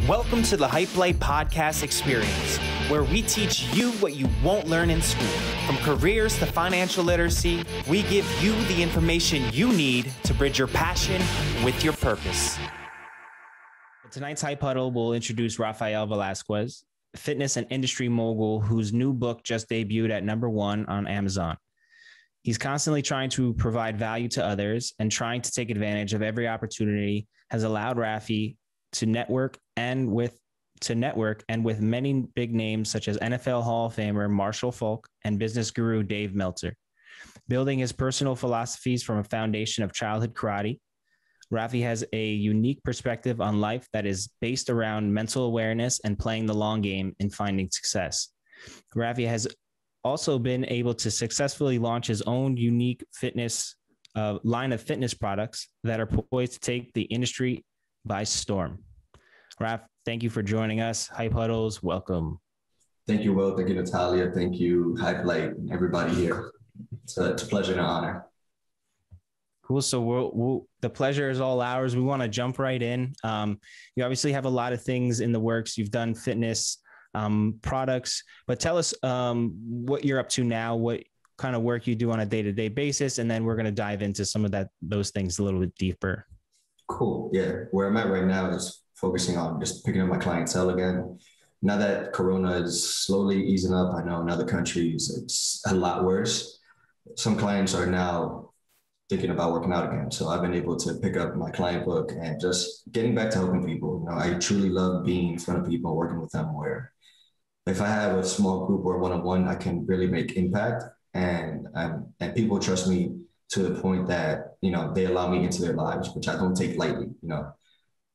Welcome to the HypeLight podcast experience, where we teach you what you won't learn in school. From careers to financial literacy, we give you the information you need to bridge your passion with your purpose. Tonight's HypeHuddle will introduce Raphael Velazquez, fitness and industry mogul whose new book just debuted at #1 on Amazon. He's constantly trying to provide value to others and trying to take advantage of every opportunity has allowed Rafi to network and with many big names such as NFL Hall of Famer Marshall Falk and business guru Dave Meltzer. Building his personal philosophies from a foundation of childhood karate, Rafi has a unique perspective on life that is based around mental awareness and playing the long game in finding success. Rafi has also been able to successfully launch his own unique fitness line of fitness products that are poised to take the industry by storm. Raph, thank you for joining us. HypeHuddles, welcome. Thank you, Will. Thank you, Natalia. Thank you, HypeLight, everybody here. It's a pleasure and an honor. Cool. So the pleasure is all ours. We want to jump right in. You obviously have a lot of things in the works. You've done fitness products, but tell us what you're up to now, what kind of work you do on a day-to-day basis, and then we're going to dive into some of those things a little bit deeper. Cool. Yeah. Where I'm at right now is focusing on just picking up my clientele again. Now that Corona is slowly easing up, I know in other countries it's a lot worse. Some clients are now thinking about working out again. So I've been able to pick up my client book and just getting back to helping people. You know, I truly love being in front of people and working with them, where if I have a small group or one-on-one, I can really make impact, and people trust me to the point that, you know, they allow me into their lives, which I don't take lightly. You know,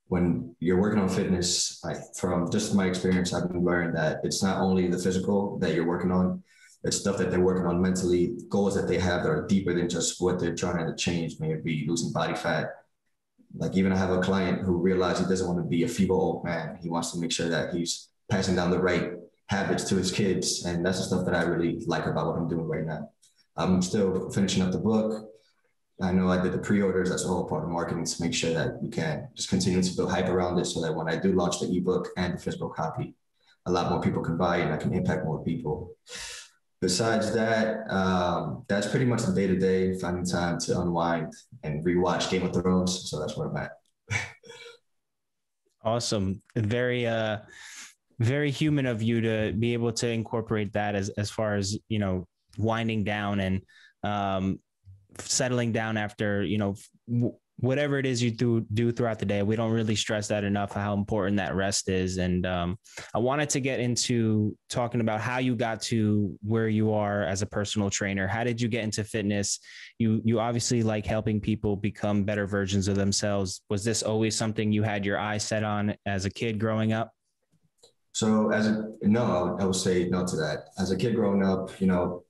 when you're working on fitness, from just my experience, I've learned that it's not only the physical that you're working on, it's stuff that they're working on mentally, goals that they have that are deeper than just what they're trying to change, maybe losing body fat. Like, even I have a client who realized he doesn't want to be a feeble old man. He wants to make sure that he's passing down the right habits to his kids. And that's the stuff that I really like about what I'm doing right now. I'm still finishing up the book. I know I did the pre-orders. That's a whole part of marketing, to make sure that we can just continue to build hype around it, so that when I do launch the ebook and the physical copy, a lot more people can buy it and I can impact more people. Besides that, that's pretty much the day-to-day, finding time to unwind and rewatch Game of Thrones. So that's where I'm at. Awesome. Very, very human of you to be able to incorporate that as far as, you know, winding down and settling down after, you know, whatever it is you do throughout the day. We don't really stress that enough, how important that rest is. And I wanted to get into talking about how you got to where you are as a personal trainer. How did you get into fitness? You obviously like helping people become better versions of themselves. Was this always something you had your eyes set on as a kid growing up? So I would say no to that. As a kid growing up, you know,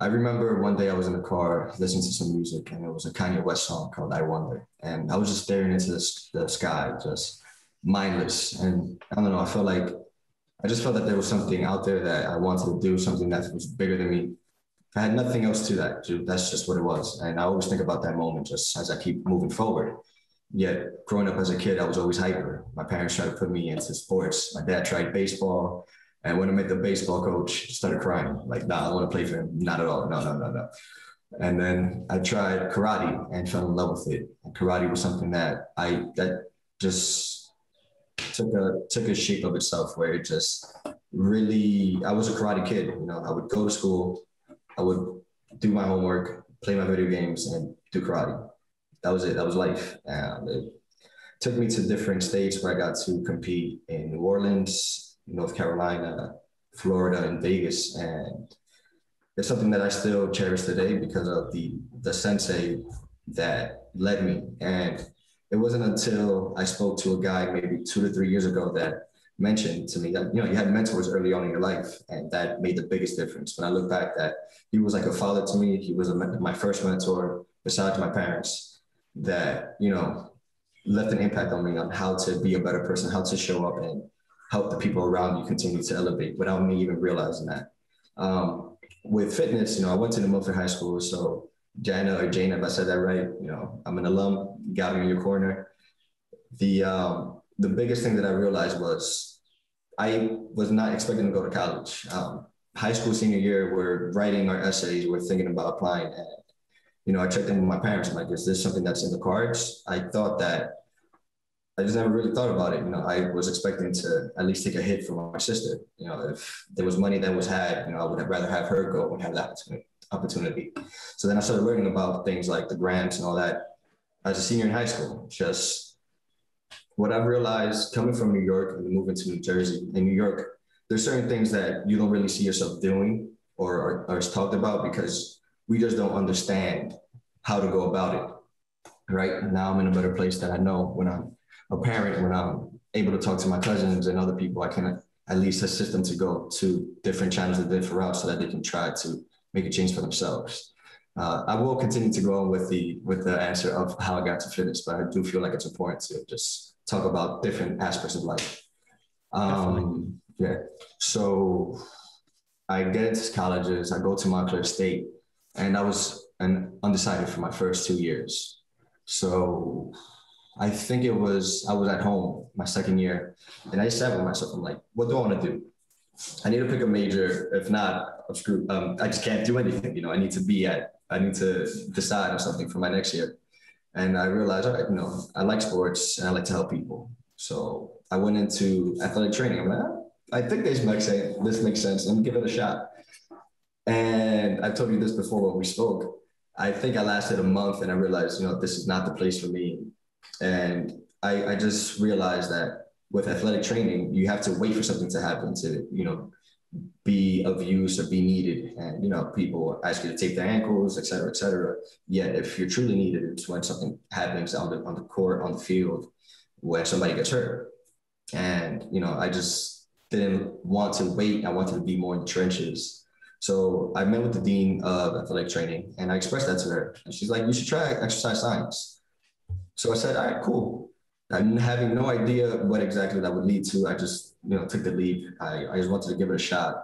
I remember one day I was in the car listening to some music, and it was a Kanye West song called I Wonder. And I was just staring into the sky, just mindless. And I don't know, I just felt that there was something out there that I wanted to do, something that was bigger than me. I had nothing else to that. That's just what it was. And I always think about that moment just as I keep moving forward. Yet growing up as a kid, I was always hyper. My parents tried to put me into sports. My dad tried baseball. And when I met the baseball coach, started crying. Like, nah, I want to play for him. Not at all. No. And then I tried karate and fell in love with it. And karate was something that just took a shape of itself, where it just really, I was a karate kid. You know, I would go to school, I would do my homework, play my video games, and do karate. That was it. That was life. And it took me to different states where I got to compete in New Orleans, North Carolina, Florida, and Vegas. And it's something that I still cherish today because of the sensei that led me. And it wasn't until I spoke to a guy maybe 2 to 3 years ago that mentioned to me that, you know, you had mentors early on in your life, and that made the biggest difference. When I look back, that he was like a father to me. He was my first mentor besides my parents that, you know, left an impact on me on how to be a better person, how to show up and help the people around you continue to elevate without me even realizing that. With fitness, you know, I went to the Milford High School. So Jana, or Jane, if I said that right, you know, I'm an alum, got me in your corner. the biggest thing that I realized was I was not expecting to go to college. High school senior year, we're writing our essays, we're thinking about applying. And, I checked in with my parents. I'm like, is this something that's in the cards? I just never really thought about it. I was expecting to at least take a hit from my sister. If there was money that was had, I would have rather have her go and have that opportunity. So then I started learning about things like the grants and all that as a senior in high school. Just what I've realized coming from New York and moving to New Jersey. In New York, there's certain things that you don't really see yourself doing or is talked about because we just don't understand how to go about it. Right now, I'm in a better place that I know when I'm a parent, when I'm able to talk to my cousins and other people, I can at least assist them to go to different channels and different routes so that they can try to make a change for themselves. I will continue to go on with the answer of how I got to fitness, but I do feel like it's important to just talk about different aspects of life. Yeah. So I get into colleges, I go to Montclair State, and I was undecided for my first 2 years. So I think I was at home my second year, and I sat with myself. I'm like, what do I want to do? I need to pick a major. If not, I'm screwed. I just can't do anything. I need to decide on something for my next year. And I realized, all right, I like sports and I like to help people. So I went into athletic training. I'm like, I think this makes sense. Let me give it a shot. And I told you this before when we spoke. I think I lasted a month and I realized, this is not the place for me. And I just realized that with athletic training, you have to wait for something to happen to, be of use or be needed. And, people ask you to tape their ankles, et cetera, et cetera. Yet if you're truly needed, it's when something happens on the court, on the field, where somebody gets hurt. And, I just didn't want to wait. I wanted to be more in the trenches. So I met with the dean of athletic training and I expressed that to her. And she's like, you should try exercise science. So I said, all right, cool. I'm having no idea what exactly that would lead to. I just, took the leap. I just wanted to give it a shot.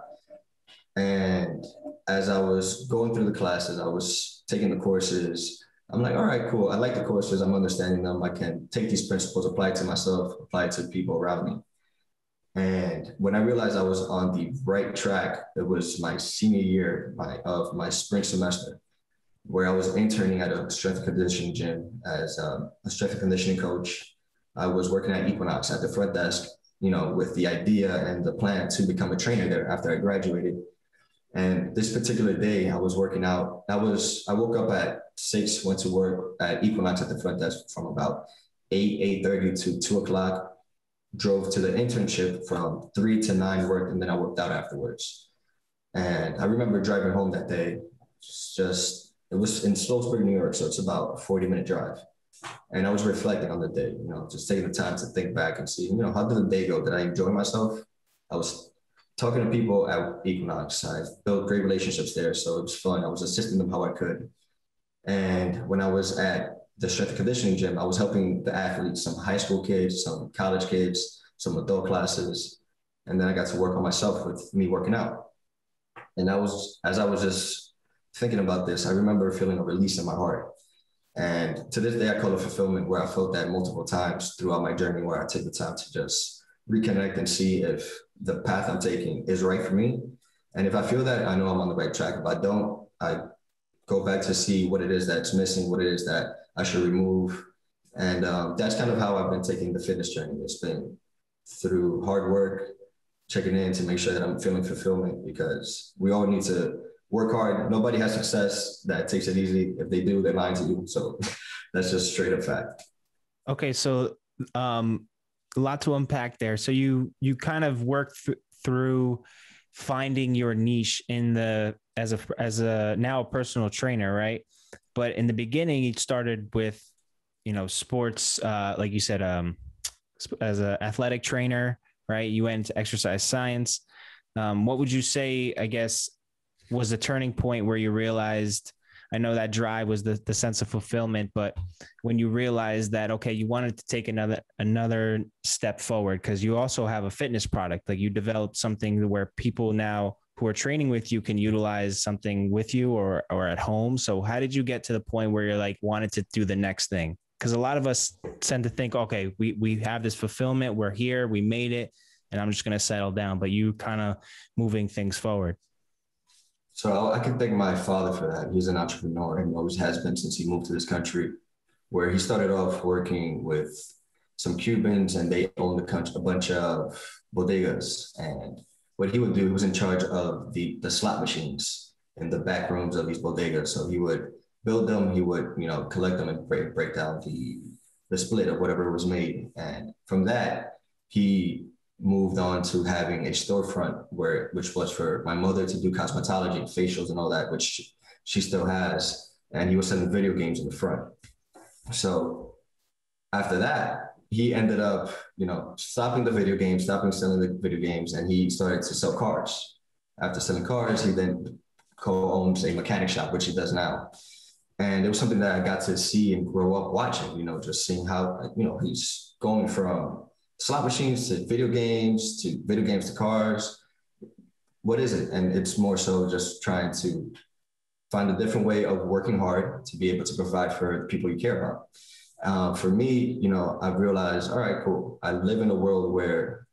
And as I was going through the classes, I was taking the courses. I'm like, all right, cool. I like the courses. I'm understanding them. I can take these principles, apply it to myself, apply it to people around me. And when I realized I was on the right track, it was my senior year of my spring semester, where I was interning at a strength and conditioning gym as a strength and conditioning coach. I was working at Equinox at the front desk, with the idea and the plan to become a trainer there after I graduated. And this particular day I was working out. I woke up at 6, went to work at Equinox at the front desk from about 8:30 to 2 o'clock. Drove to the internship from 3 to 9, worked, and then I worked out afterwards. And I remember driving home that day. It was in Slow New York, so it's about a 40-minute drive. And I was reflecting on the day, just taking the time to think back and see, how did the day go? Did I enjoy myself? I was talking to people at Equinox. I built great relationships there, so it was fun. I was assisting them how I could. And when I was at the strength and conditioning gym, I was helping the athletes, some high school kids, some college kids, some adult classes. And then I got to work on myself with me working out. And as I was just thinking about this, I remember feeling a release in my heart. And to this day, I call it fulfillment, where I felt that multiple times throughout my journey, where I take the time to just reconnect and see if the path I'm taking is right for me. And if I feel that, I know I'm on the right track. If I don't, I go back to see what it is that's missing, what it is that I should remove. And that's kind of how I've been taking the fitness journey. It's been through hard work, checking in to make sure that I'm feeling fulfillment, because we all need to work hard. Nobody has success that takes it easy. If they do, they're lying to you. So that's just straight up fact. Okay. So a lot to unpack there. So you kind of worked through finding your niche as a now a personal trainer, right? But in the beginning, you started with, sports, like you said, as an athletic trainer, right? You went into exercise science. What would you say, I guess, was the turning point where you realized, I know that drive was the sense of fulfillment, but when you realized that, okay, you wanted to take another step forward, because you also have a fitness product, like you developed something where people now who are training with you can utilize something with you or at home. So how did you get to the point where you're like wanted to do the next thing? because a lot of us tend to think, okay, we have this fulfillment, we're here, we made it, and I'm just going to settle down. But you kind of moving things forward. So I can thank my father for that. He's an entrepreneur and always has been since he moved to this country, where he started off working with some Cubans and they owned a bunch of bodegas. And what he would do, he was in charge of the slot machines in the back rooms of these bodegas. So he would build them, he would, collect them and break down the split of whatever was made. And from that, he moved on to having a storefront which was for my mother to do cosmetology, facials and all that, which she still has. And he was selling video games in the front. So after that, he ended up, stopping the video games, stopping selling the video games, and he started to sell cars. After selling cars, he then co-owns a mechanic shop, which he does now. And it was something that I got to see and grow up watching, just seeing how, he's going from slot machines to video games to cars. What is it? And it's more so just trying to find a different way of working hard to be able to provide for the people you care about. For me, I've realized, all right, cool. I live in a world where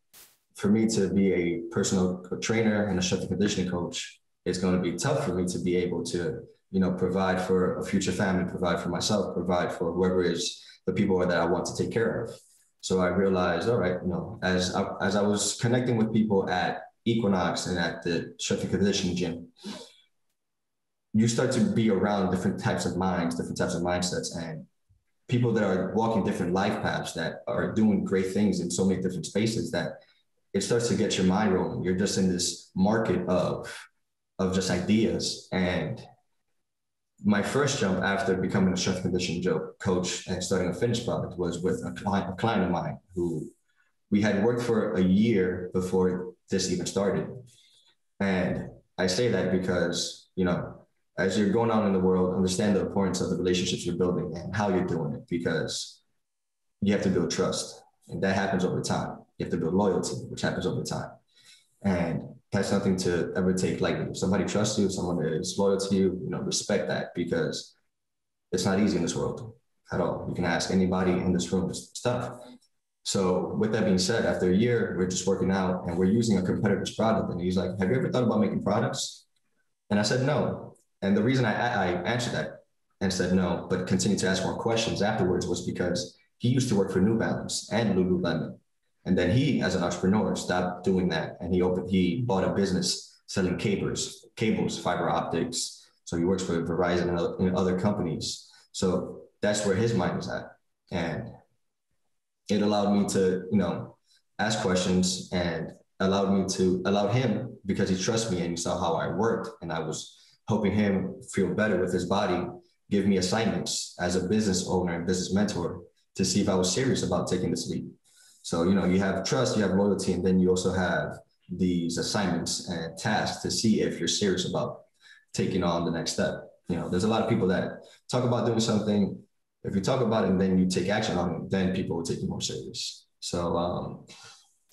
for me to be a personal trainer and a strength and conditioning coach, it's going to be tough for me to be able to, provide for a future family, provide for myself, provide for whoever is the people that I want to take care of. So I realized, all right, as I was connecting with people at Equinox and at the strength and conditioning gym, you start to be around different types of minds, different types of mindsets, and people that are walking different life paths that are doing great things in so many different spaces that it starts to get your mind rolling. You're just in this market of just ideas. And my first jump after becoming a strength and conditioning coach and starting a fitness product was with a client of mine who we had worked for a year before this even started. And I say that because, as you're going out in the world, understand the importance of the relationships you're building and how you're doing it, because you have to build trust. And that happens over time. You have to build loyalty, which happens over time. And that's nothing to ever take lightly. If somebody trusts you, if someone is loyal to you, respect that, because it's not easy in this world at all. You can ask anybody in this room, it's tough. So with that being said, after a year, we're just working out and we're using a competitor's product. And he's like, have you ever thought about making products? And I said, no. And the reason I answered that and said no, but continued to ask more questions afterwards was because he used to work for New Balance and Lululemon. And then he, as an entrepreneur, stopped doing that. And he bought a business selling cables, fiber optics. So he works for Verizon and other companies. So that's where his mind was at. And it allowed me to, ask questions, and allowed him, because he trusts me and he saw how I worked. And I was helping him feel better with his body, give me assignments as a business owner and business mentor to see if I was serious about taking this leap. So, you have trust, you have loyalty, and then you also have these assignments and tasks to see if you're serious about taking on the next step. There's a lot of people that talk about doing something. If you talk about it and then you take action on it, then people will take you more serious. So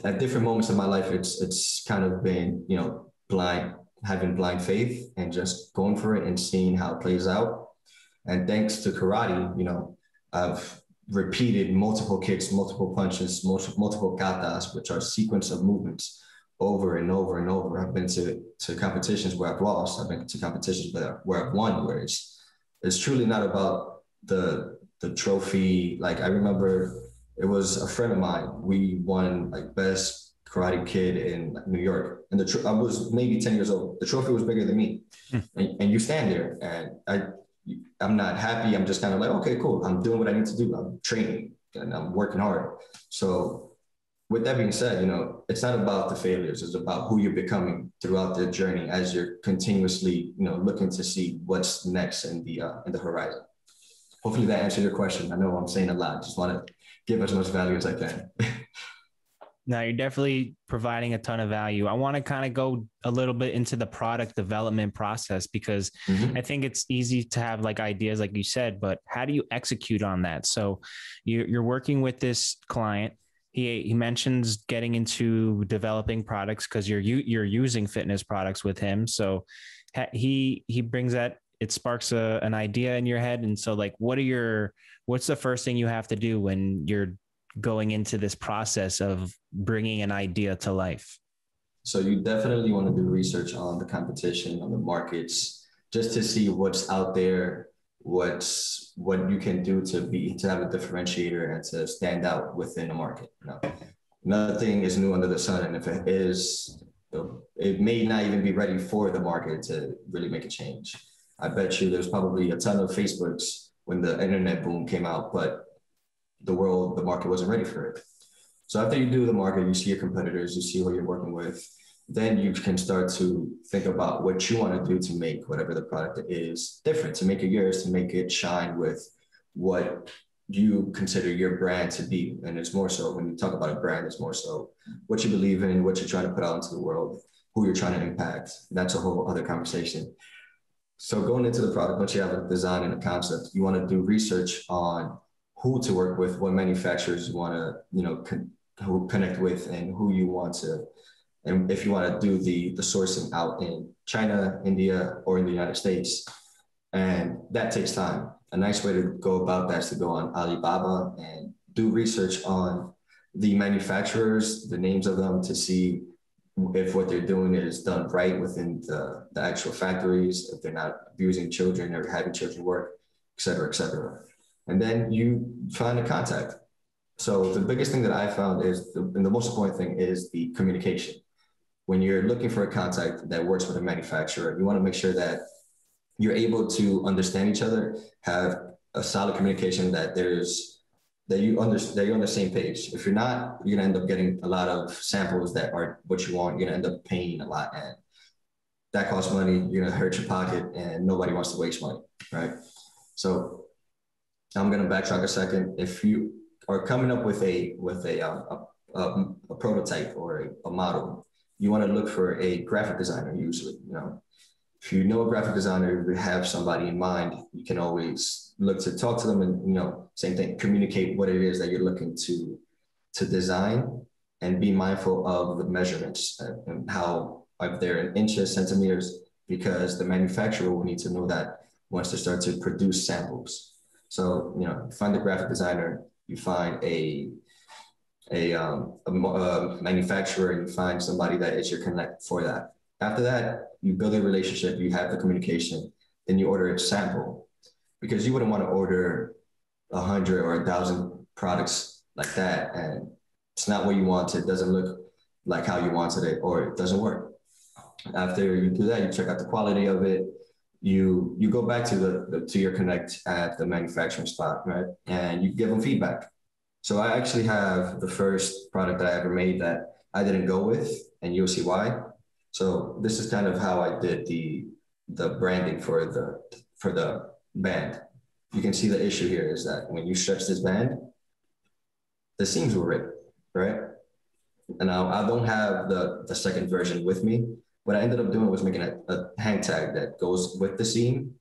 at different moments in my life, it's kind of been, having blind faith and just going for it and seeing how it plays out. And thanks to karate, I've repeated multiple kicks, multiple punches, multiple katas, which are sequence of movements over and over and over. I've been to competitions where I've lost. I've been to competitions where I've won, where it's truly not about the trophy. Like, I remember it was a friend of mine. We won like best karate kid in New York. And I was maybe 10 years old. The trophy was bigger than me. And you stand there, and I'm not happy. I'm just kind of like, okay, cool. I'm doing what I need to do. I'm training and I'm working hard. So with that being said, it's not about the failures. It's about who you're becoming throughout the journey as you're continuously, looking to see what's next in the horizon. Hopefully that answered your question. I know I'm saying a lot. Just want to give as much value as I can. No, you're definitely providing a ton of value. I want to kind of go a little bit into the product development process, because I think it's easy to have like ideas, like you said, but how do you execute on that? So you're working with this client. He mentions getting into developing products because you're using fitness products with him. So he brings that it sparks an idea in your head. And so like, what's the first thing you have to do when you're going into this process of bringing an idea to life? So you definitely want to do research on the competition, on the markets, just to see what's out there, what you can do to have a differentiator and to stand out within the market. Nothing is new under the sun. And if it is, it may not even be ready for the market to really make a change. I bet you there's probably a ton of Facebooks when the internet boom came out, but the market wasn't ready for it. So after you do the market, you see your competitors, you see who you're working with, then you can start to think about what you want to do to make whatever the product is different, to make it yours, to make it shine with what you consider your brand to be. And it's more so, when you talk about a brand, it's more so what you believe in, what you're trying to put out into the world, who you're trying to impact. That's a whole other conversation. So going into the product, once you have a design and a concept, you want to do research on who to work with, what manufacturers you want to, who connect with, and who you want to, and if you want to do the sourcing out in China, India, or in the United States. And that takes time. A nice way to go about that is to go on Alibaba and do research on the manufacturers, the names of them, to see if what they're doing is done right within the actual factories, if they're not abusing children or having children work, et cetera, et cetera. And then you find a contact. So the biggest thing that I found is, and the most important thing is the communication. When you're looking for a contact that works with a manufacturer, you want to make sure that you're able to understand each other, have a solid communication, that you're on the same page. If you're not, you're gonna end up getting a lot of samples that aren't what you want. You're gonna end up paying a lot, and that costs money. You're gonna hurt your pocket, and nobody wants to waste money, right? So I'm gonna backtrack a second. If you are coming up with a prototype or a model, you want to look for a graphic designer. Usually, if you know a graphic designer, you have somebody in mind, you can always look to talk to them and, same thing, communicate what it is that you're looking to design, and be mindful of the measurements and how, if they're in inches, centimeters, because the manufacturer will need to know that once they start to produce samples. So, you find the graphic designer, you find a manufacturer, and you find somebody that is your connect for that. After that, you build a relationship, you have the communication, then you order a sample, because you wouldn't want to order 100 or 1,000 products like that, and it's not what you wanted, it doesn't look like how you wanted it, or it doesn't work. After you do that, you check out the quality of it, you go back to your connect at the manufacturing spot, right? And you give them feedback. So I actually have the first product that I ever made that I didn't go with, and you'll see why. So this is kind of how I did the branding for the band. You can see the issue here is that when you stretch this band, the seams will rip, right? And now I don't have the second version with me. What I ended up doing was making a hang tag that goes with the seam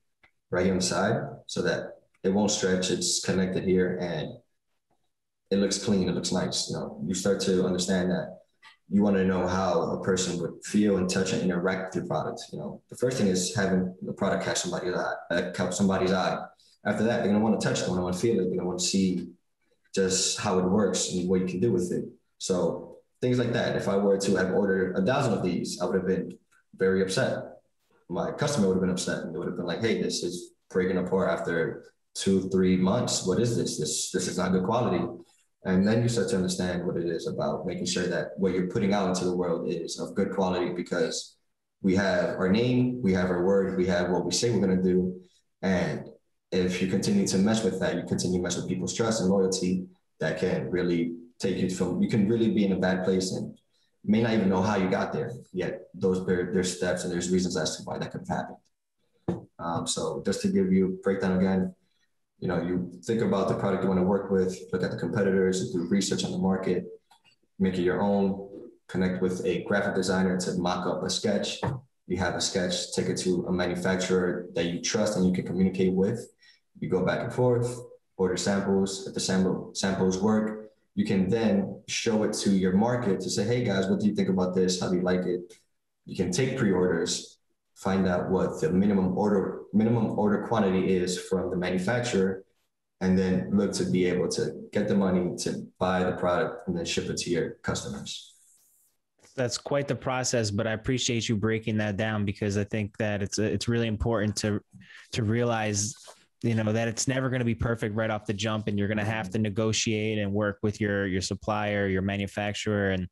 right here on the side, so that it won't stretch. It's connected here, and it looks clean. It looks nice. You start to understand that you want to know how a person would feel and touch and interact with your product. The first thing is having the product catch somebody's eye. After that, they're going to want to touch it, they're going to want to feel it, they're going to want to see just how it works and what you can do with it. So things like that. If I were to have ordered 1,000 of these, I would have been very upset. My customer would have been upset, and they would have been like, hey, this is breaking apart after 2-3 months. What is this? This is not good quality. And then you start to understand what it is about making sure that what you're putting out into the world is of good quality, because we have our name, we have our word, we have what we say we're going to do. And if you continue to mess with that, you continue to mess with people's trust and loyalty, that can really take you you can really be in a bad place and may not even know how you got there. Yet there's steps and there's reasons as to why that could happen. So just to give you a breakdown again, you think about the product you want to work with, look at the competitors, do research on the market, make it your own, connect with a graphic designer to mock up a sketch. You have a sketch, take it to a manufacturer that you trust and you can communicate with. You go back and forth, order samples. If the samples work, you can then show it to your market to say, hey guys, what do you think about this? How do you like it? You can take pre-orders find out what the minimum order quantity is from the manufacturer, and then look to be able to get the money to buy the product and then ship it to your customers. That's quite the process, but I appreciate you breaking that down, because I think that it's really important to realize, that it's never going to be perfect right off the jump, and you're going to have to negotiate and work with your supplier, your manufacturer, and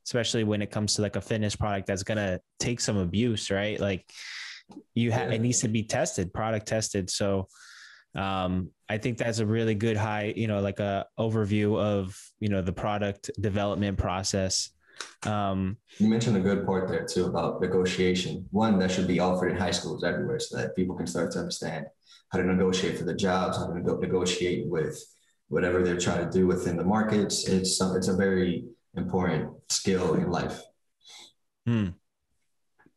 especially when it comes to like a fitness product that's going to take some abuse, right? Like it needs to be tested, product tested. So I think that's a really good like a overview of, the product development process. You mentioned a good part there too about negotiation. One that should be offered in high schools everywhere, so that people can start to understand how to negotiate for the jobs, how to negotiate with whatever they're trying to do within the markets. It's a very important skill in life.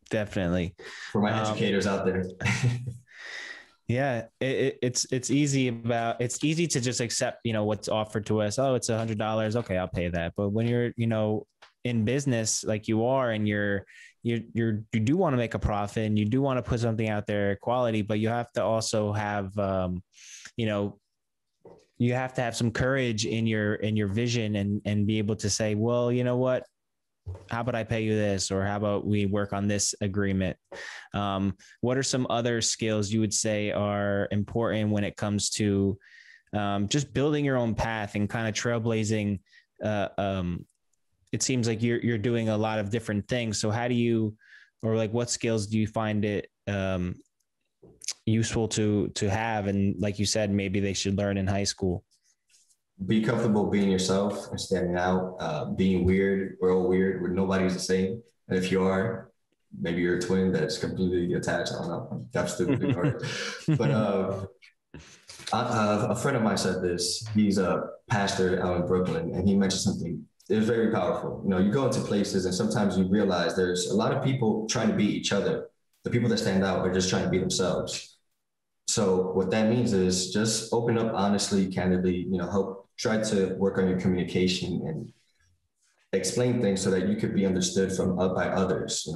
Definitely. For my educators out there. Yeah, it's easy to just accept, what's offered to us. Oh, it's $100. Okay, I'll pay that. But when you're, in business like you are, and you do want to make a profit, and you do want to put something out there quality, but you have to also have, you have to have some courage in your vision, and be able to say, well, you know what? How about I pay you this, or how about we work on this agreement? What are some other skills you would say are important when it comes to just building your own path and kind of trailblazing? It seems like you're doing a lot of different things. So how do you, or like what skills do you find it useful to have? And like you said, maybe they should learn in high school. Be comfortable being yourself and standing out, being weird. We're all weird. Nobody's the same. And if you are, maybe you're a twin that's completely attached. I don't know. That's stupid. But a friend of mine said this. He's a pastor out in Brooklyn, and he mentioned something. It was very powerful. You go into places, and sometimes you realize there's a lot of people trying to be each other. The people that stand out are just trying to be themselves. So what that means is just open up honestly, candidly, try to work on your communication and explain things so that you could be understood by others.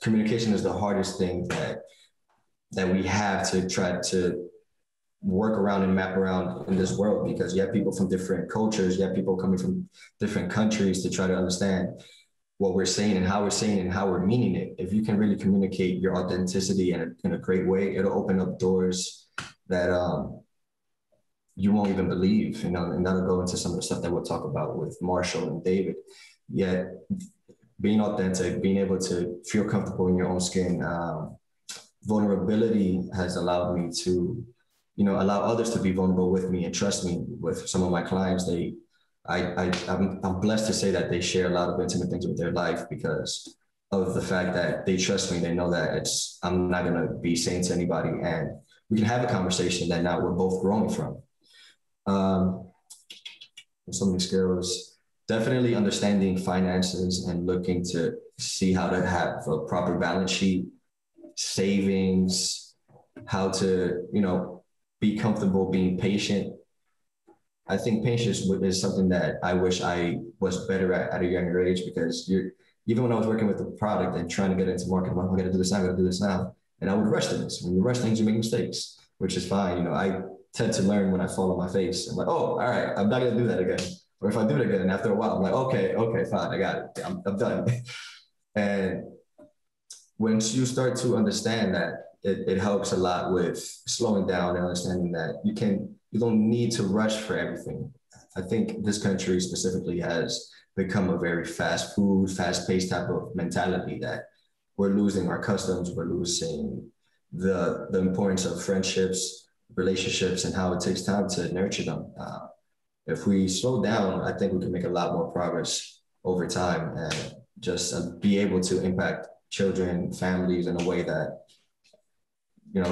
Communication is the hardest thing that we have to try to work around and map around in this world, because you have people from different cultures, you have people coming from different countries to try to understand what we're saying and how we're meaning it. If you can really communicate your authenticity in a great way, it'll open up doors that you won't even believe, and that'll go into some of the stuff that we'll talk about with Marshall and David. Yet being authentic, being able to feel comfortable in your own skin, vulnerability has allowed me to, allow others to be vulnerable with me and trust me. With some of my clients, I'm blessed to say that they share a lot of intimate things with their life because of the fact that they trust me. They know that I'm not going to be saying to anybody, and we can have a conversation that now we're both growing from. So many skills, definitely understanding finances and looking to see how to have a proper balance sheet, savings, how to, be comfortable being patient. I think patience is something that I wish I was better at a younger age, because even when I was working with the product and trying to get into market, I'm like, I got to do this now, I got to do this now. And I would rush things. When you rush things, you make mistakes, which is fine. I tend to learn when I fall on my face. I'm like, oh, all right, I'm not going to do that again. Or if I do it again, and after a while, I'm like, okay, fine, I got it. I'm done. And once you start to understand that, it helps a lot with slowing down and understanding that you don't need to rush for everything. I think this country specifically has become a very fast-paced type of mentality that we're losing our customs, we're losing the importance of friendships, relationships, and how it takes time to nurture them. If we slow down, I think we can make a lot more progress over time and just be able to impact children, families in a way that, you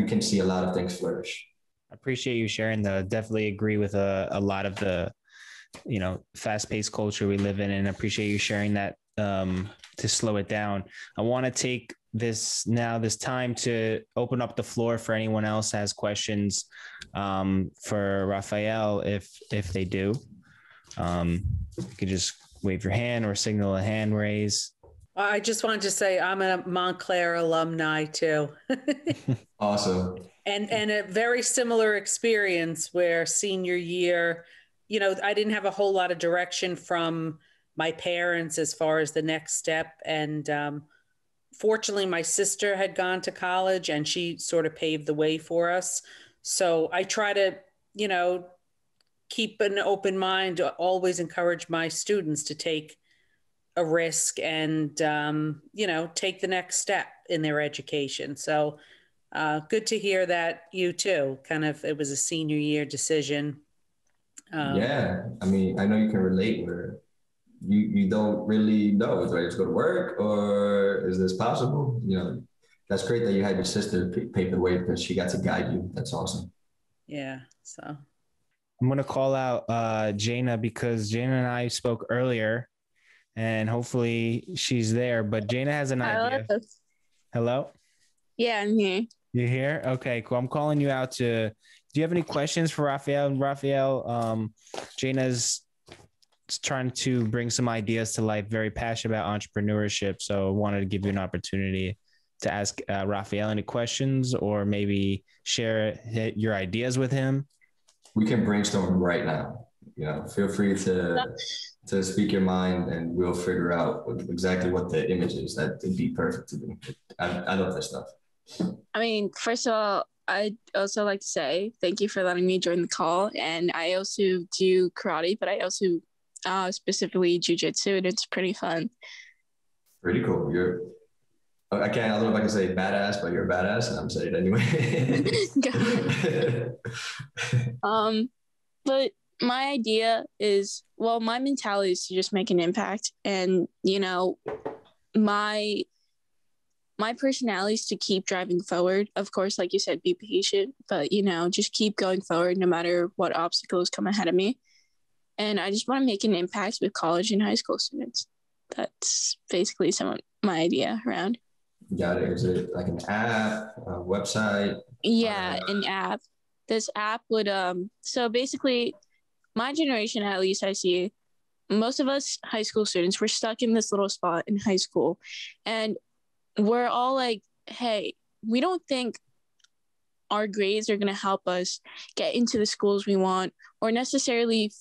can see a lot of things flourish. I appreciate you sharing that. Definitely agree with a lot of the, fast-paced culture we live in, and appreciate you sharing that to slow it down. I want to take this time to open up the floor for anyone else has questions for Raphael, if they do. You could just wave your hand or signal a hand raise. I just wanted to say I'm a Montclair alumni too. Awesome. And a very similar experience where senior year, I didn't have a whole lot of direction from my parents as far as the next step. And fortunately, my sister had gone to college and she sort of paved the way for us. So I try to, keep an open mind, always encourage my students to take a risk and, take the next step in their education. So good to hear that you too, it was a senior year decision. Yeah. I mean, I know you can relate where you don't really know, do I just go to work or is this possible? That's great that you had your sister pave the way because she got to guide you. That's awesome. Yeah. So I'm going to call out Jana because Jana and I spoke earlier and hopefully she's there, but Jana has an idea. Hello? Yeah, I'm here. You're here? Okay, cool. I'm calling you out do you have any questions for Raphael? Raphael, Jana's trying to bring some ideas to life, very passionate about entrepreneurship. So I wanted to give you an opportunity to ask Raphael any questions or maybe share your ideas with him. We can brainstorm right now. Feel free to speak your mind and we'll figure out exactly what the image is that would be perfect to do. I love this stuff. I mean, first of all, I'd also like to say thank you for letting me join the call. And I also do karate, but I also specifically jujitsu, and it's pretty fun. Pretty cool. I don't know if I can say badass, but you're a badass, and I'm saying it anyway. But my idea is, my mentality is to just make an impact, and my personality is to keep driving forward. Of course, like you said, be patient, but just keep going forward no matter what obstacles come ahead of me. And I just want to make an impact with college and high school students. That's basically my idea around. Got it. Is it like an app, a website? Yeah, an app. This app would, so basically my generation, at least I see, most of us high school students, we're stuck in this little spot in high school. And we're all like, hey, we don't think our grades are going to help us get into the schools we want or necessarily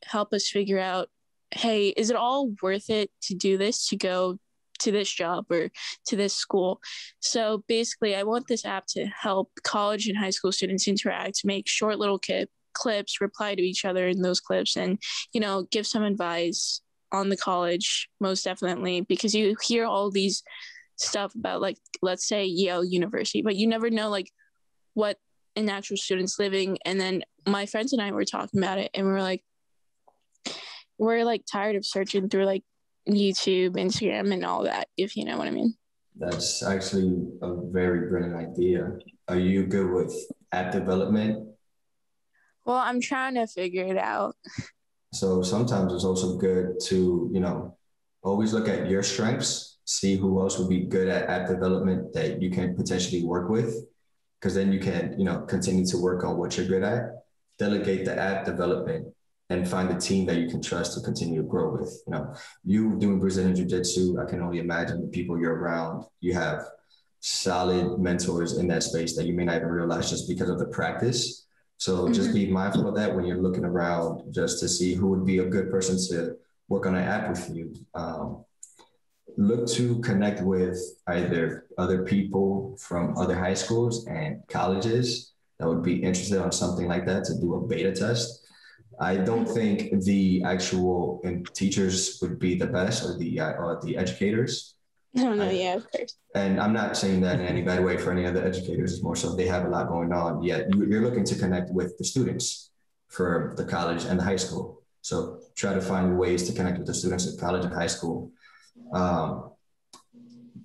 help us figure out, hey, is it all worth it to do this, to go to this job or to this school? So basically, I want this app to help college and high school students interact, make short little clips, reply to each other in those clips, and, give some advice on the college, most definitely, because you hear all these stuff about, like, let's say Yale University, but you never know, like, what an actual student's living. And then my friends and I were talking about it, and we're tired of searching through like YouTube, Instagram, and all that, if you know what I mean. That's actually a very brilliant idea. Are you good with app development? Well, I'm trying to figure it out. So sometimes it's also good to, always look at your strengths, see who else would be good at app development that you can potentially work with, because then you can, continue to work on what you're good at, delegate the app development, and find a team that you can trust to continue to grow with. You doing Brazilian Jiu-Jitsu, I can only imagine the people you're around. You have solid mentors in that space that you may not even realize just because of the practice. So just be mindful of that when you're looking around, just to see who would be a good person to work on an app with you. Look to connect with either other people from other high schools and colleges that would be interested on something like that to do a beta test. I don't think the actual teachers would be the best, or the educators. No, yeah, of course. And I'm not saying that in any bad way for any other educators. It's more so they have a lot going on. Yet you're looking to connect with the students for the college and the high school. So try to find ways to connect with the students at college and high school.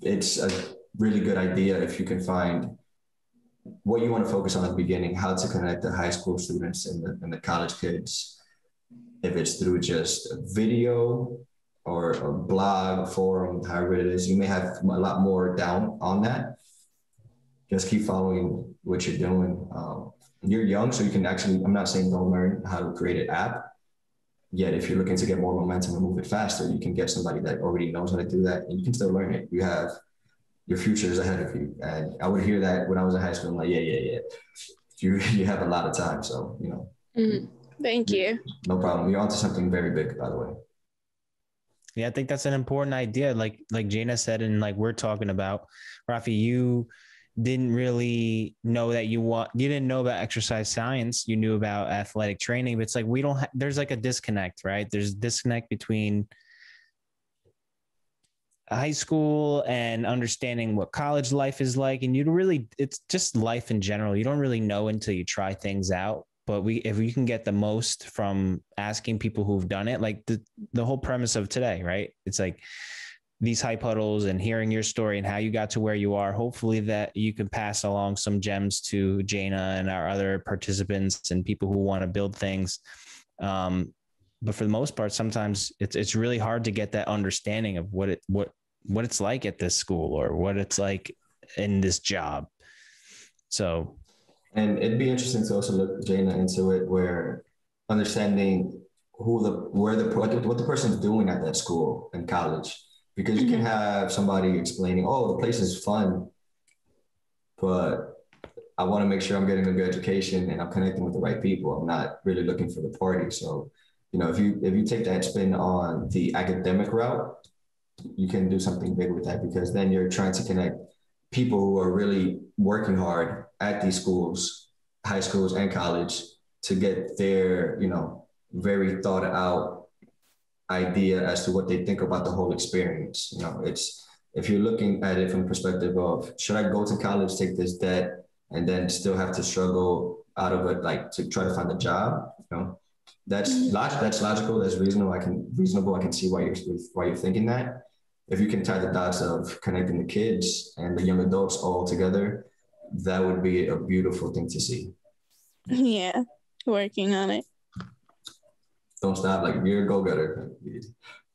It's a really good idea if you can find what you want to focus on at the beginning, how to connect the high school students and the college kids. If it's through just a video or a blog, forum, however it is, you may have a lot more down on that. Just keep following what you're doing. You're young, so you can actually, I'm not saying don't learn how to create an app. Yet if you're looking to get more momentum and move it faster, you can get somebody that already knows how to do that, and you can still learn it. You have your future is ahead of you. And I would hear that when I was in high school. I'm like, yeah. You have a lot of time. So, Thank you. No problem. You're onto something very big, by the way. Yeah, I think that's an important idea. Like Jana said, and like we're talking about, Rafi, you didn't really know that you didn't know about exercise science. You knew about athletic training, but it's like, there's like a disconnect, right? There's a disconnect between high school and understanding what college life is like. And it's just life in general. You don't really know until you try things out. But if we can get the most from asking people who've done it, like the whole premise of today, right? It's like these HypeHuddles and hearing your story and how you got to where you are, hopefully that you can pass along some gems to Jana and our other participants and people who want to build things. But for the most part, sometimes it's really hard to get that understanding of what it's like at this school or what it's like in this job. So. And it'd be interesting to also look, Jana, into it, where understanding what the person's doing at that school and college, because you can have somebody explaining, oh, the place is fun, but I want to make sure I'm getting a good education and I'm connecting with the right people. I'm not really looking for the party. So, if you take that spin on the academic route, you can do something big with that, because then you're trying to connect people who are really working hard at these schools, high schools and college, to get their, very thought out idea as to what they think about the whole experience. It's, if you're looking at it from the perspective of, should I go to college, take this debt, and then still have to struggle out of it, like to try to find a job, that's logical. That's reasonable. I can see why you're thinking that. If you can tie the dots of connecting the kids and the young adults all together, that would be a beautiful thing to see. Yeah, working on it. Don't stop. Like, you're a go-getter.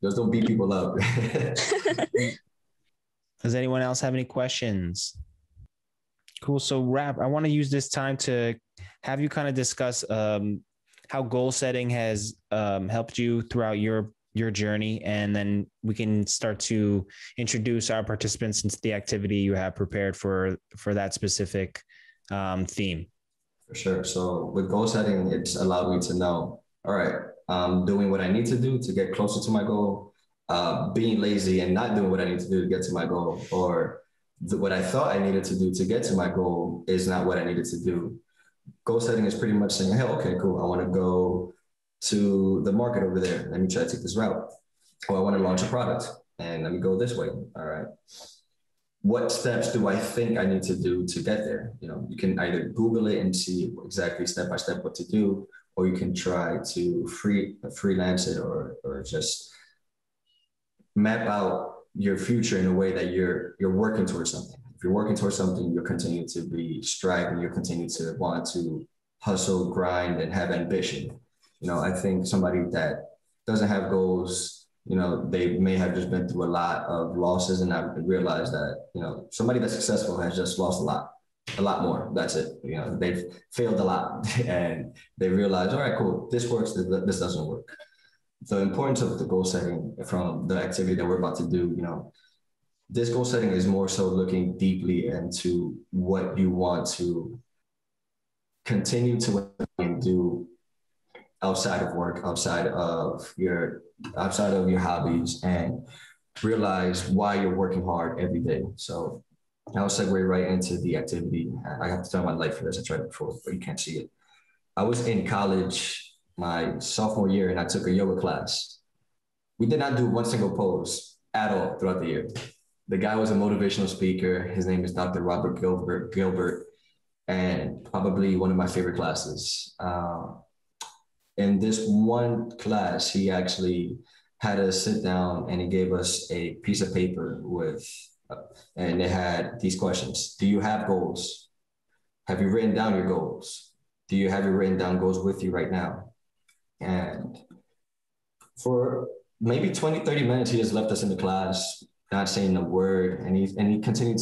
Just don't beat people up. Does anyone else have any questions? Cool. So, Rap, I want to use this time to have you kind of discuss how goal setting has helped you throughout your journey, and then we can start to introduce our participants into the activity you have prepared for that specific theme. For sure. So with goal setting, it's allowed me to know, all right, I'm doing what I need to do to get closer to my goal. Being lazy and not doing what I need to do to get to my goal, or what I thought I needed to do to get to my goal is not what I needed to do. Goal setting is pretty much saying, hey, okay, cool. I want to go to the market over there. Let me try to take this route. Or I want to launch a product and let me go this way. All right. What steps do I think I need to do to get there? You can either Google it and see exactly step by step what to do, or you can try to freelance it or just map out your future in a way that you're working towards something. If you're working towards something, you'll continue to be striving, you'll continue to want to hustle, grind, and have ambition. I think somebody that doesn't have goals, they may have just been through a lot of losses, and I realized that, somebody that's successful has just lost a lot more. That's it. They've failed a lot and they realize, all right, cool, this works, this doesn't work. The importance of the goal setting from the activity that we're about to do, this goal setting is more so looking deeply into what you want to continue to do outside of work, outside of your hobbies, and realize why you're working hard every day. So I'll segue right into the activity. I have to tell my life for this. I tried it before, but you can't see it. I was in college my sophomore year, and I took a yoga class. We did not do one single pose at all throughout the year. The guy was a motivational speaker. His name is Dr. Robert Gilbert, and probably one of my favorite classes. In this one class, he actually had us sit down and he gave us a piece of paper and it had these questions. Do you have goals? Have you written down your goals? Do you have your written down goals with you right now? And for maybe 20, 30 minutes, he just left us in the class, not saying a word. And he continued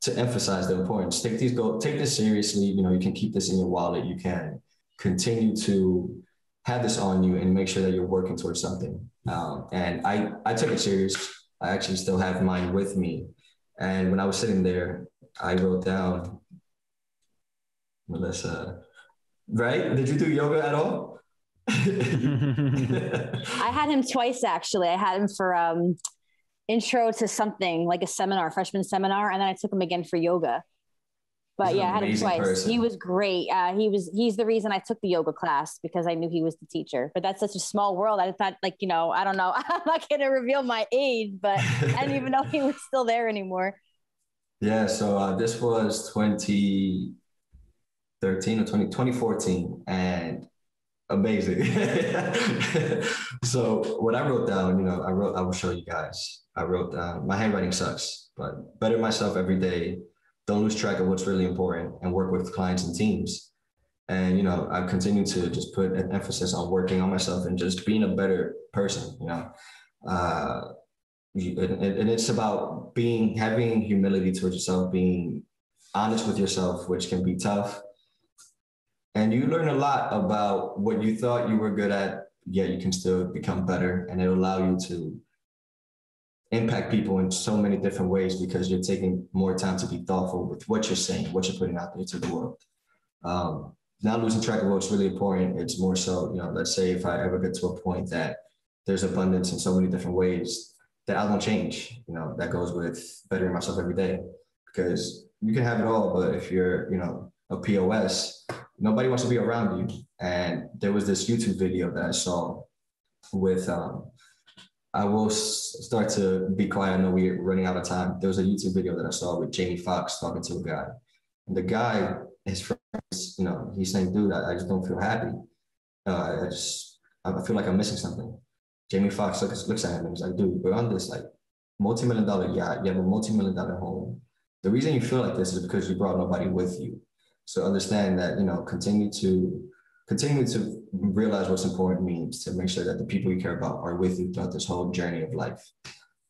to emphasize the importance. Take this seriously. You can keep this in your wallet. You can continue to have this on you and make sure that you're working towards something. And I took it serious. I actually still have mine with me. And when I was sitting there, I wrote down, Melissa, right? Did you do yoga at all? I had him twice, actually. I had him for intro to something like a seminar, freshman seminar. And then I took him again for yoga. But yeah, I had him twice. Person. He was great. He's the reason I took the yoga class, because I knew he was the teacher. But that's such a small world. I thought, like, you know, I don't know. I'm not going to reveal my age, but I didn't even know he was still there anymore. Yeah. So this was 2013 or 2014, and amazing. So what I wrote down, you know, I will show you guys. I wrote down, my handwriting sucks, but better myself every day. Don't lose track of what's really important, and work with clients and teams. And, you know, I've continued to just put an emphasis on working on myself and just being a better person, you know. And it's about having humility towards yourself, being honest with yourself, which can be tough. And you learn a lot about what you thought you were good at, yet you can still become better. And it'll allow you to impact people in so many different ways, because you're taking more time to be thoughtful with what you're saying, what you're putting out there to the world. Not losing track of what's really important. It's more so, you know, let's say if I ever get to a point that there's abundance in so many different ways, that I won't change. You know, that goes with bettering myself every day, because you can have it all, but if you're, you know, a POS, nobody wants to be around you. And there was this YouTube video that I saw with, I will start to be quiet. I know we're running out of time. There was a YouTube video that I saw with Jamie Foxx talking to a guy. And the guy, his friends, you know, he's saying, dude, I just don't feel happy. I feel like I'm missing something. Jamie Foxx looks at him and he's like, dude, we're on this like multi-million-dollar yacht. You have a multi-million-dollar home. The reason you feel like this is because you brought nobody with you. So understand that, you know, continue to realize what's important means to make sure that the people you care about are with you throughout this whole journey of life.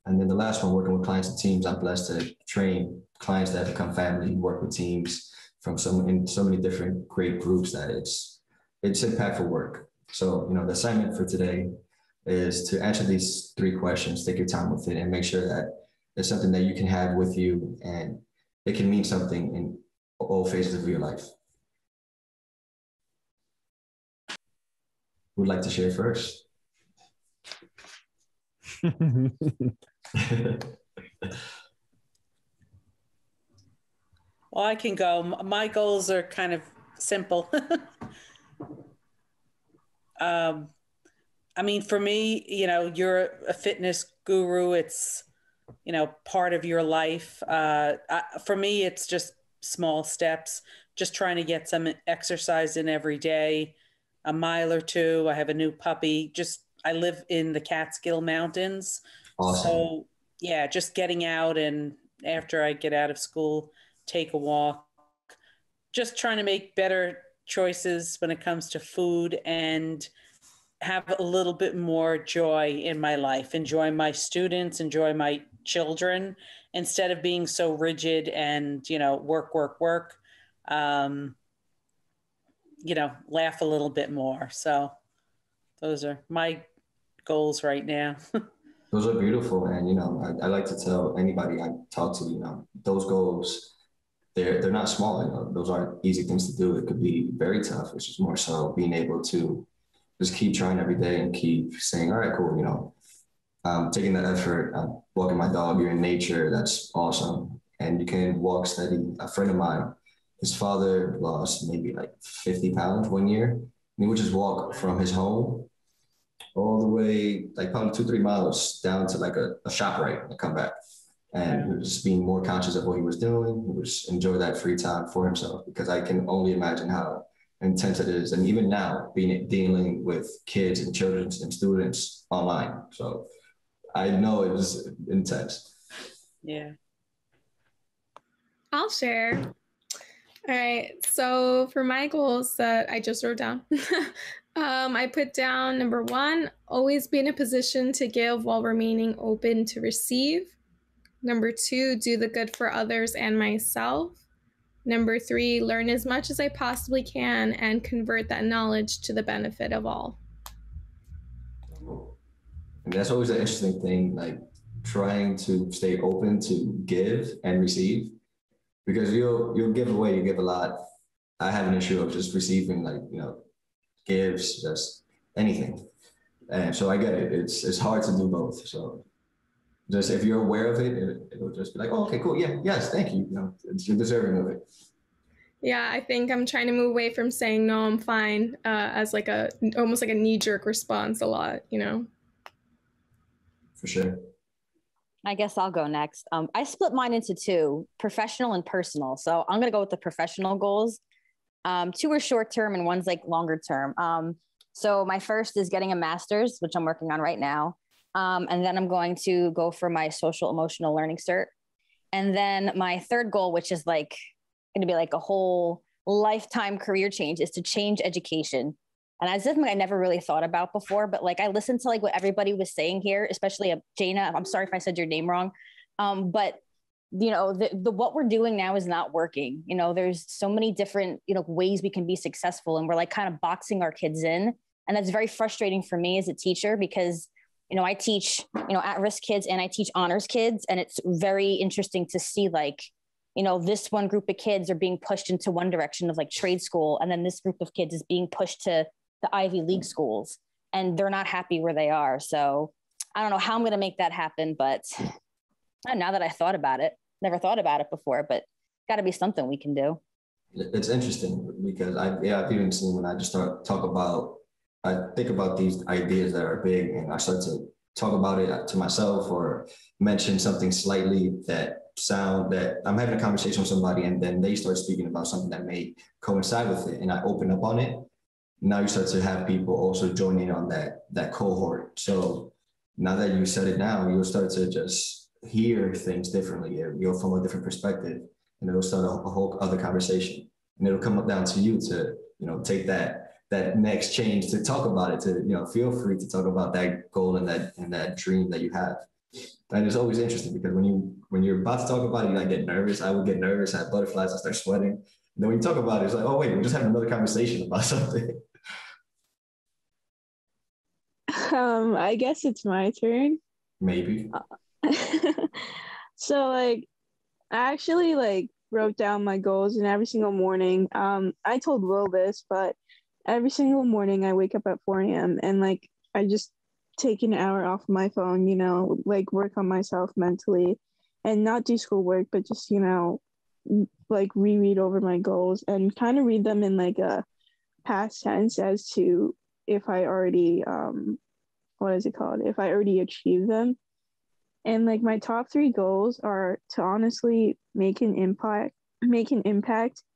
And then the last one, working with clients and teams. I'm blessed to train clients that have become family, work with teams in so many different great groups that it's impactful work. So, you know, the assignment for today is to answer these 3 questions, take your time with it, and make sure that it's something that you can have with you and it can mean something in all phases of your life. Who would like to share first? Well, I can go. My goals are kind of simple. I mean, for me, you know, you're a fitness guru. It's, you know, part of your life. For me, it's just small steps, just trying to get some exercise in every day, a mile or 2. I have a new puppy. I live in the Catskill Mountains. Awesome. So yeah, just getting out, and after I get out of school, take a walk, just trying to make better choices when it comes to food and have a little bit more joy in my life, enjoy my students, enjoy my children, instead of being so rigid and, you know, work, you know, laugh a little bit more. So those are my goals right now. Those are beautiful. And, you know, I like to tell anybody I talk to, you know, those goals, they're not small. You know, those aren't easy things to do. It could be very tough, which is more so being able to just keep trying every day and keep saying, all right, cool, you know, taking that effort, walking my dog, you're in nature, that's awesome. And you can walk steady. A friend of mine, his father lost maybe like 50 pounds one year. And he would just walk from his home all the way, like probably 2-3 miles down to like a ShopRite and come back. And he was just being more conscious of what he was doing. He was enjoy that free time for himself, because I can only imagine how intense it is. And even now, dealing with kids and children and students online. So I know it was intense. Yeah. I'll share. All right. So for my goals that I just wrote down, I put down number 1, always be in a position to give while remaining open to receive. Number 2, do the good for others and myself. Number 3, learn as much as I possibly can and convert that knowledge to the benefit of all. And that's always an interesting thing, like trying to stay open to give and receive, because you'll give away, you give a lot. I have an issue of just receiving, like, gives, just anything. And so I get it. It's hard to do both. So just if you're aware of it, it'll just be like, oh, okay, cool. Yeah, yes, thank you. You're deserving of it. Yeah, I think I'm trying to move away from saying no, I'm fine, as like almost like a knee-jerk response a lot, For sure. I guess I'll go next. I split mine into two, professional and personal. So I'm gonna go with the professional goals. Two are short term and one's like longer term. So my first is getting a master's, which I'm working on right now. And then I'm going to go for my social emotional learning cert. And then my third goal, which is like going to be like a whole lifetime career change, is to change education. And that's something I never really thought about before, but like I listened to like what everybody was saying here, especially Jana. I'm sorry if I said your name wrong. But the what we're doing now is not working. There's so many different, ways we can be successful, and we're like kind of boxing our kids in. And that's very frustrating for me as a teacher, because I teach, at-risk kids and I teach honors kids. And it's very interesting to see like, this one group of kids are being pushed into one direction of like trade school. And then this group of kids is being pushed to the Ivy League schools, and they're not happy where they are. So I don't know how I'm going to make that happen, but now that I thought about it, never thought about it before, but got to be something we can do. It's interesting because I've even seen when I just I think about these ideas that are big, and I start to talk about it to myself or mention something slightly that I'm having a conversation with somebody, and then they start speaking about something that may coincide with it, and I open up on it. Now you start to have people also join in on that cohort. So now that you said it down, you'll start to just hear things differently. You'll from a different perspective, and it'll start a whole other conversation. And it'll come up down to you to, take that next change, to talk about it, to, feel free to talk about that goal and that dream that you have. And it's always interesting because when you're about to talk about it, you get nervous. I would get nervous, I have butterflies, I start sweating. And then when you talk about it, it's like, oh wait, we're just having another conversation about something. I guess it's my turn. Maybe. So like, I actually like wrote down my goals, and every single morning, I told Will this, but every single morning I wake up at 4 a.m. and like, I just take an hour off my phone, like work on myself mentally and not do schoolwork, but just, like reread over my goals and kind of read them in like a past tense as to if I already, if I already achieved them. And like my top 3 goals are to honestly make an impact,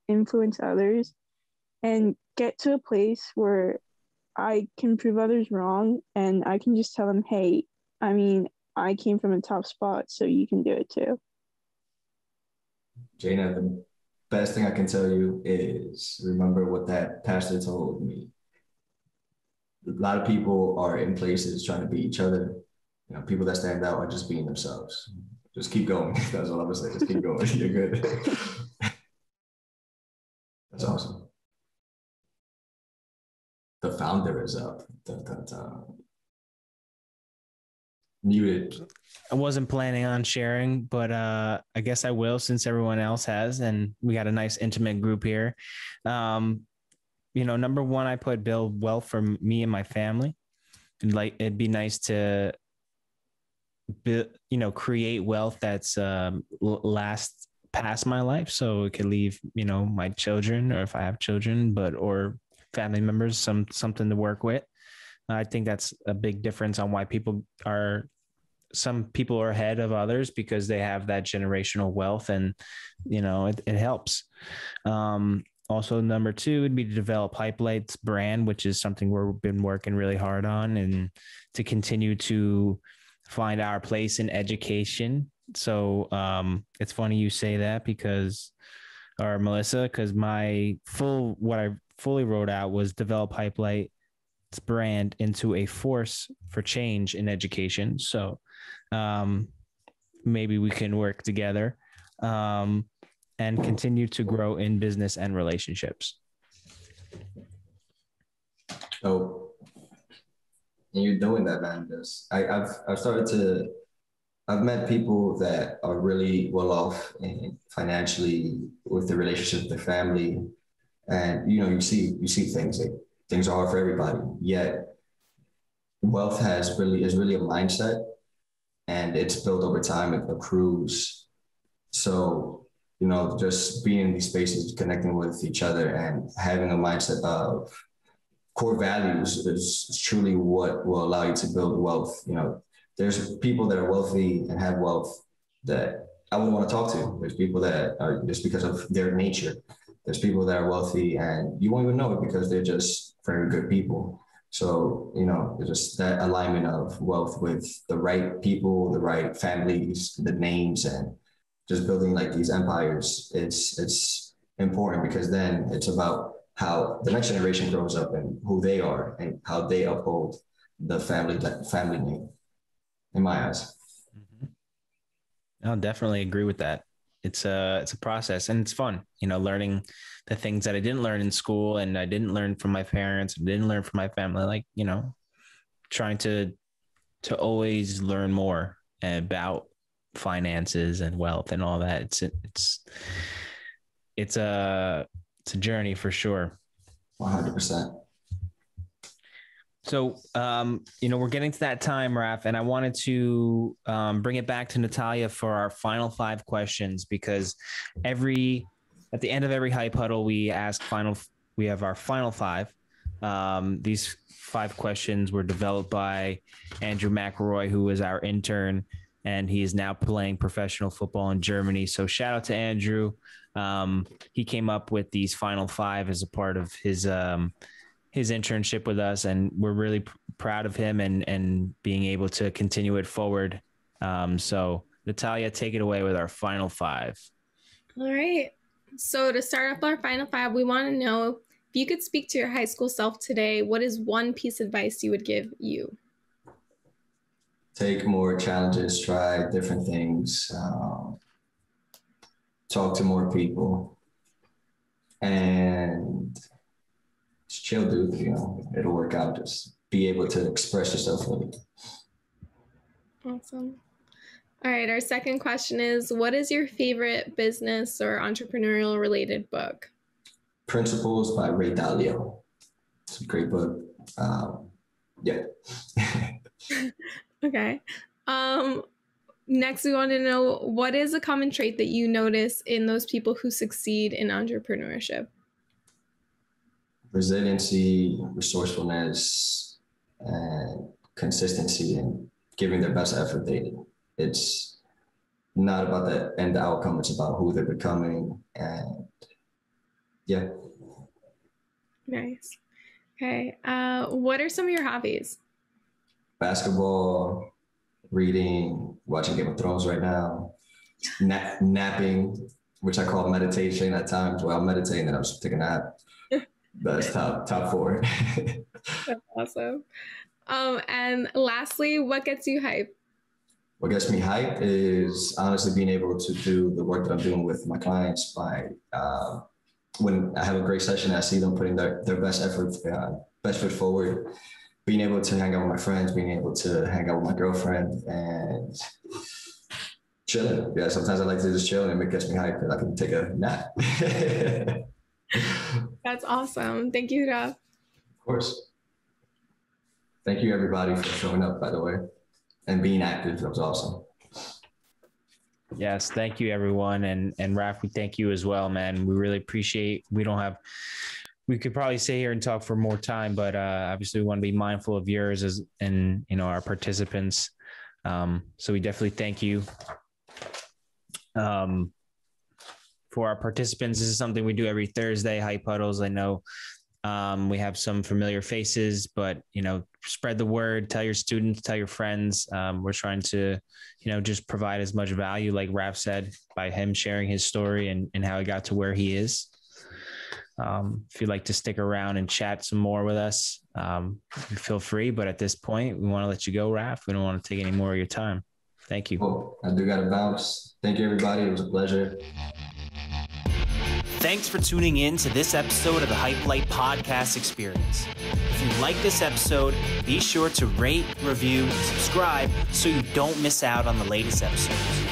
influence others, and get to a place where I can prove others wrong, and I can just tell them, hey, I came from a top spot, so you can do it too. Jana, the best thing I can tell you is remember what that pastor told me. A lot of people are in places trying to beat each other. People that stand out are just being themselves. Just keep going. That's all I'm gonna say. Just keep going. You're good. That's awesome. The founder is up. Muted. I wasn't planning on sharing, but I guess I will since everyone else has, and we got a nice intimate group here. Number one, I put build wealth for me and my family. And like, it'd be nice to create wealth that's last past my life, so it could leave my children, or if I have children, or family members, something to work with. I think that's a big difference on why some people are ahead of others, because they have that generational wealth, and it helps. Also, number 2 would be to develop HypeHuddle's brand, which is something we've been working really hard on, and to continue to find our place in education. So it's funny you say that, Melissa, because what I fully wrote out was develop HypeHuddle's brand into a force for change in education. So maybe we can work together and continue to grow in business and relationships. So and you're doing that, man. I've met people that are really well off and financially with the relationship with their family. And, you see things like things are hard for everybody, yet wealth is really a mindset, and it's built over time. It accrues. So, just being in these spaces, connecting with each other and having a mindset of core values is truly what will allow you to build wealth. There's people that are wealthy and have wealth that I wouldn't want to talk to. There's people that are just because of their nature. There's people that are wealthy and you won't even know it because they're just very good people. So, it's just that alignment of wealth with the right people, the right families, the names, and just building like these empires. It's important because then it's about how the next generation grows up and who they are and how they uphold the family name, in my eyes. I'll definitely agree with that. It's a process and it's fun, learning the things that I didn't learn in school and I didn't learn from my parents, and didn't learn from my family, like, trying to always learn more about finances and wealth and all that. It's a journey for sure. 100%. So, we're getting to that time, Raph, and I wanted to bring it back to Natalia for our final 5 questions, because at the end of every Hype Huddle, we have our final 5. These 5 questions were developed by Andrew McElroy, who was our intern, and he is now playing professional football in Germany. So shout out to Andrew. He came up with these final 5 as a part of his internship with us, and we're really proud of him and being able to continue it forward. So Natalia, take it away with our final 5. All right. So to start off our final 5, we want to know, if you could speak to your high school self today, what is one piece of advice you would give you? Take more challenges, try different things, talk to more people, and just chill, dude. It'll work out. Just be able to express yourself fully. Awesome. All right. Our second question is, what is your favorite business or entrepreneurial related book? Principles by Ray Dalio. It's a great book. Yeah. Okay. Next, we want to know, what is a common trait that you notice in those people who succeed in entrepreneurship? Resiliency, resourcefulness, and consistency, and giving their best effort daily. It's not about the end outcome. It's about who they're becoming. And yeah. Nice. Okay. What are some of your hobbies? Basketball, reading, watching Game of Thrones right now, napping, which I call meditation at times. While I'm meditating, and I'm just taking a nap. That's top 4. That's awesome. And lastly, what gets you hype? What gets me hype is honestly being able to do the work that I'm doing with my clients by when I have a great session, I see them putting their best effort, best foot forward, being able to hang out with my friends, being able to hang out with my girlfriend and chilling. Yeah, sometimes I like to just chill and it gets me hyped because I can take a nap. That's awesome. Thank you, Raph. Of course. Thank you, everybody, for showing up, by the way, and being active. That was awesome. Yes, thank you, everyone. And Raph, we thank you as well, man. We really appreciate, we could probably stay here and talk for more time, but obviously we want to be mindful of yours and our participants. So we definitely thank you. For our participants, this is something we do every Thursday, Hype Huddles. I know we have some familiar faces, but, spread the word, tell your students, tell your friends. We're trying to, just provide as much value, like Raph said, by him sharing his story and how he got to where he is. If you'd like to stick around and chat some more with us, feel free. But at this point, we want to let you go, Raph. We don't want to take any more of your time. Thank you. Cool. I do got to bounce. Thank you, everybody. It was a pleasure. Thanks for tuning in to this episode of the HypeLight Podcast Experience. If you like this episode, be sure to rate, review, and subscribe so you don't miss out on the latest episodes.